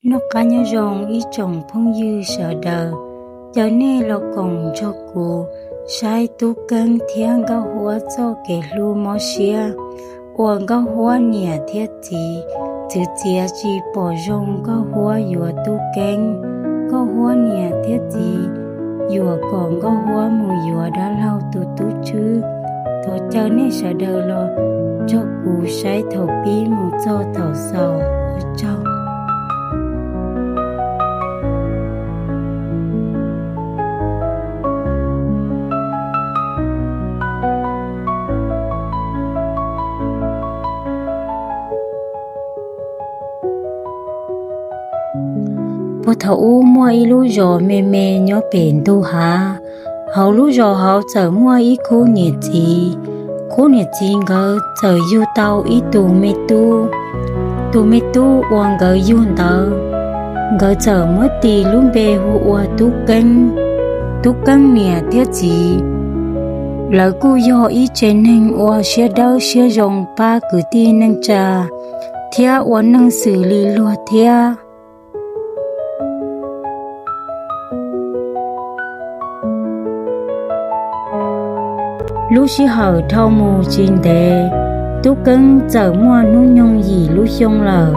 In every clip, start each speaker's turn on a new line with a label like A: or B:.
A: Nó cá nhớ rong ý chồng phong dư sợ đờ, giờ nè lo còn cho cụ, sai tu cân thiên gao hóa cho kẻ lu mò xia, uổng gao hóa nhẹ thiết gì, chữ chia chỉ bỏ rong gao hóa dùa tu cân, gao hóa nhẹ thiết gì, dùa còn gao hóa mù dùa đã lâu tu chứ, thọ giờ nè sợ đờ lo, cho cụ sai thầu bí mù cho thầu sầu ở trong. Bố thấu mua ý lú rò mê mê nhó bền tu hà, hậu lú rò hậu chờ mua ý cô nhiệt gì ngờ chờ yu tao ý tu mê tu uang ngờ yun tờ, ngờ chờ mất tì luôn bê hù ua tu cân nè thiết gì, lời cô do ý trên hình ua xe đau xe rồng ba cử ti nâng trà, thia ua nâng xử lý lùa thia. Lúc xí hở thâu mù chín đề, tú cân chờ mua nụ nhông gì lúc xông lờ.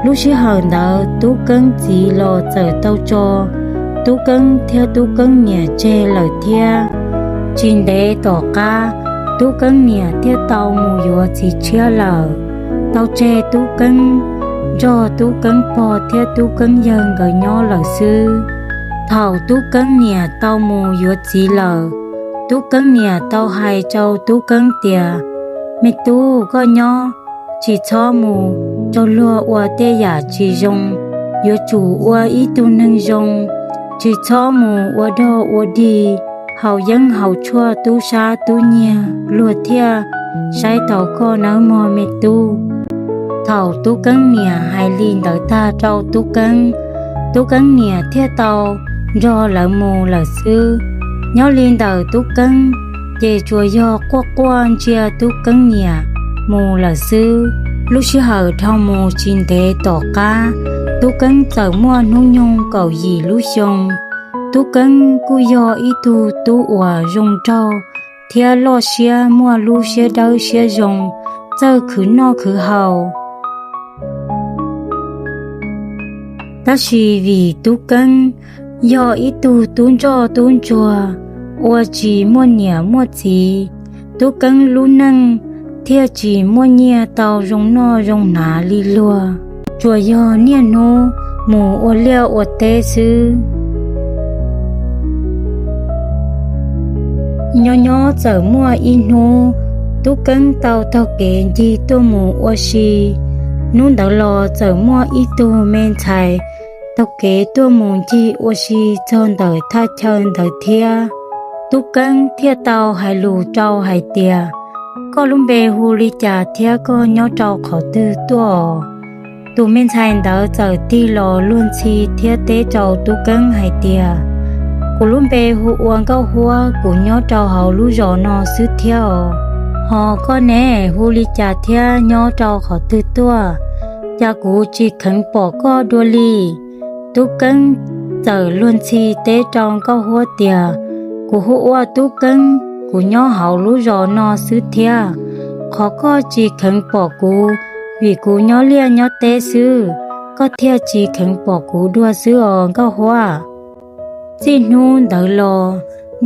A: Lúc xí hở đỡ tú cân chỉ lo chờ tao cho, tú cân theo tú cân nhà chê lời thia. Chín đề tỏ ca, tú cân nhà theo tao mù dùa chỉ chia lờ. Tao chê tú cân, do tú cân bò theo tú cân dân gửi nhỏ lời sư. Thầu tú cân nhà tao mù dùa chỉ lờ. Tú cân nhà tao hai châu tú cân tìa, mẹ tú có nhỏ, chỉ cho mù, cho lúa ua tê giả chỉ rong, yếu chủ ua ý tu nâng rong, chỉ cho mù ua đo ua đi, hậu dân hậu chua tú xa tú nhà, lúa thia, sai tàu có nấu mò mẹ tu. Thầu tú cân nhà hai linh đợi ta trâu tú cân nhà thia tàu, do lỡ mù lỡ sư. Nhớ lên đầu tú cân, về chùa do qua quan chia tú cân nhà, mù là sư. Lúc xí hở thao mù chín tế tỏ ca, tú cân chờ mua nụ nhung cầu gì lúc xong. Tú cân cú do ý tu tú ủa rung trâu, thia lo xía mua lu xía đâu xía rung, giờ khứ no khứ hầu. Đó là vì tú cân, do ý tu tún cho tún chùa, ua chỉ mua nhà mua gì, tú cân lú nâng, thia chỉ mua nhà tàu rong no rong nà li lùa, chùa do nia nô, mù ua leo ua tê sư. Nhỏ chờ mua in nô, tú cân tàu kê gì tô mù ua xì, nôn đảo lò chờ mua ý tu men chài, tao kể tôi muốn chi ô si chọn đời tha chân đời thia, tu cân thia tao hay lù trâu hay tia, có lúc về hu li trà thia có nhớ trâu khó tư tua, tu men thành đỡ giờ ti lò luôn chi thia tế trâu tu cân hay tia, cô lúc về hu uống cao hoa cô nhớ trâu hậu lú giò nọ sứ theo, họ có nè hu li trà thia nhớ trâu khó tư tua, cha cô chỉ khẩn bỏ có đua li. Tú cân giờ luôn chi tế trong có hoa tìa, của hoa tú cân của nhỏ hậu lú rò no sứ thia, khó có chỉ khẩn bỏ cụ, vì cụ nhỏ lia nhỏ tế sư, có thia chỉ khẩn bỏ cụ đua sứ ồn có hoa. Chỉ nôn đỡ lò,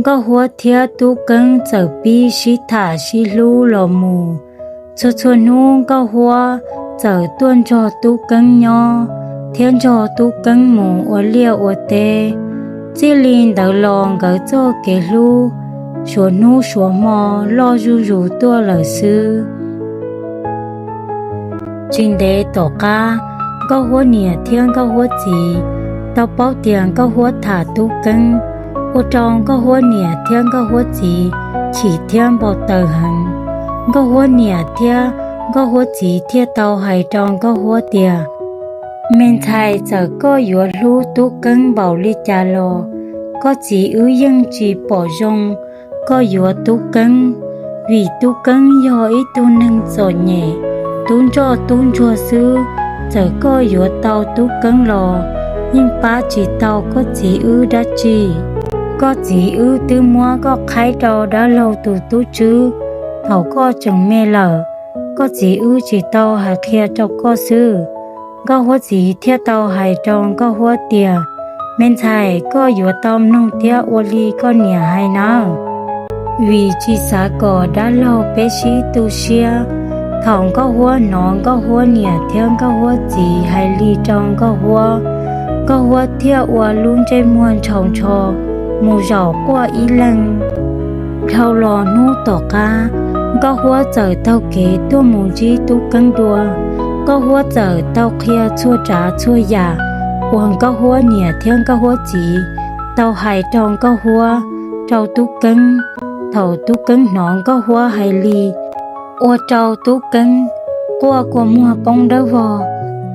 A: có hoa thia tú cân giờ bi xí thả xí lú lò mù, cho nôn có hoa giờ tuôn cho tú cân nhỏ. Thiên cho tú cân mù ua liêu ua tê, chỉ linh đỡ lòng gỡ cho kê lu, xua nu xua mò lo ru tua lời sư. Trình đế tỏ ca, có hoa nìa thiên có hoa gì, tao báo tiền có hoa thả tú cân, ô trong có hoa nìa thiên có hoa gì, chỉ thiên bảo tờ hẳn, có hoa nìa thiên có hoa gì thiên tao hay trong có hoa tiền. Mình thầy giờ có yếu lưu tú cân bảo lý trả lò, có chỉ ưu dân chỉ bỏ rong, có yếu tú cân, vì tú cân do ý tu nâng giỏi nhẹ, tún cho tún chùa sư, giờ có vừa tàu tú cân lò nhưng ba chỉ tàu có chỉ ư đã chỉ có chỉ ư từ mua có khai trò đã lâu từ tú chứ thầu có chẳng mê lờ có chỉ ư chỉ tàu hay kia cho có sư có hóa chỉ thiết tàu hay trong có hóa tiền men thầy có vừa tàu nông thiết ô ly có nhà hay nào vì chỉ xã cỏ đã lâu bé sĩ tu xia thòng có hóa nón có hóa nhà thiên có hóa chỉ hay ly trong có hóa thiết ô luôn trên muôn trồng trò mù rau qua ý lăng thâu lò nô tỏ ca có hóa giờ tao kế tua mù chi tu căng đua có hóa giờ tao kia chua trả chua giả hoàng có hóa nhà thiên có hóa chỉ tao hay trong có hóa trâu tu căng thầu tu căng nón có hóa hay ly ô trâu tu căng qua mua bông đá vò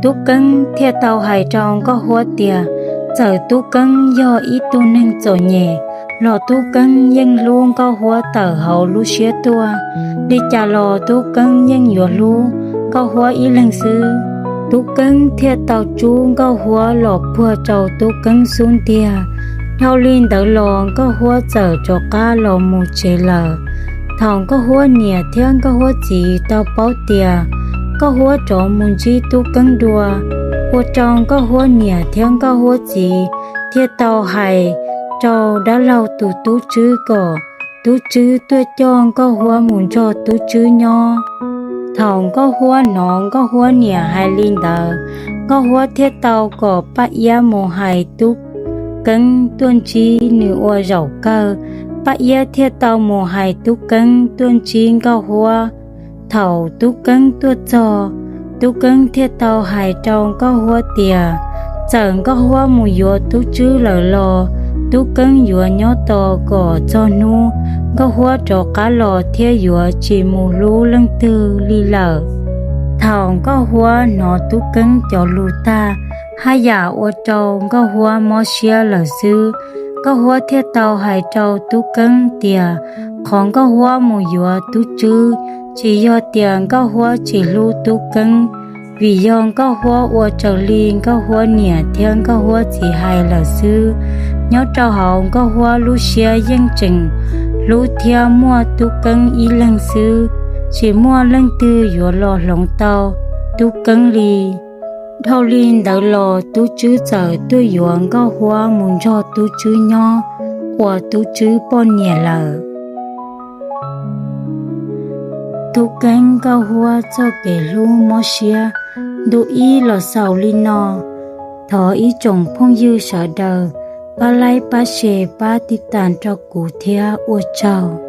A: tu căng theo tao hay trong có hóa tiề giờ tu căng do ít tu nên rồi nhẹ lò tu căng dân luôn có hóa tờ hậu lu xía tua đi chà lò tu căng dân nhựa lu có hóa ý lần sư tu căng theo tàu chú có hóa lò bùa trầu tu căng xuống tia theo liên tờ lò có hóa giờ cho cá lò mù chế lờ thòng có hóa nhẹ thiên có hóa chỉ tàu báo tia có hóa trọ mù chi tu căng đùa hóa trong có hóa nhẹ thiên có hóa chỉ thiết tàu hay trâu đã lâu tụ tú chứ cỏ tú chứ tôi cho có hoa muốn cho tú chứ nho thòng có hoa nón có hoa nhà hai linh tờ có hoa thiết tàu có bát ya mồ hai tú cân tuân chi nữ oa rau cơ bát ya thiết tàu mồ hai tú cân tuân chi có hoa thầu tú cân tuột cho tú cân thiết tàu hai trâu có hoa tiề chẳng có hoa mùi dừa tú chứ lờ lò tú cân dừa nhỏ to gò cho nu có hoa trò cá lò theo dừa chỉ mù lú lăng tư li lờ thòng có hoa nó tú cân cho lù ta hai giả ô trâu có hoa mò xia lờ sư có hoa theo tàu hai trâu tú cân tiề còn có hoa mùi dừa tú chứ chỉ do tiền có hoa chỉ lù tú cân vì dòng có hoa ô trở liên có hoa nhẹ thiên có hoa chỉ hai là sư nhớ trao hậu có hoa lú xia dân trình lú theo mua tu cân ý lăng sư chỉ mua lăng tư dùa lò lồng tàu tu cân ly thâu liên đỡ lò tu chứ giờ tu dùa có hoa muốn cho tu chứ nho của tu chứ bon nhẹ lờ tu cân có hoa cho kẻ lú mò xia đủ ý lò sầu li nò thọ ý chồng phong dư sợ đời ba lai ba xề ba ti tàn cho cụ thea ô trào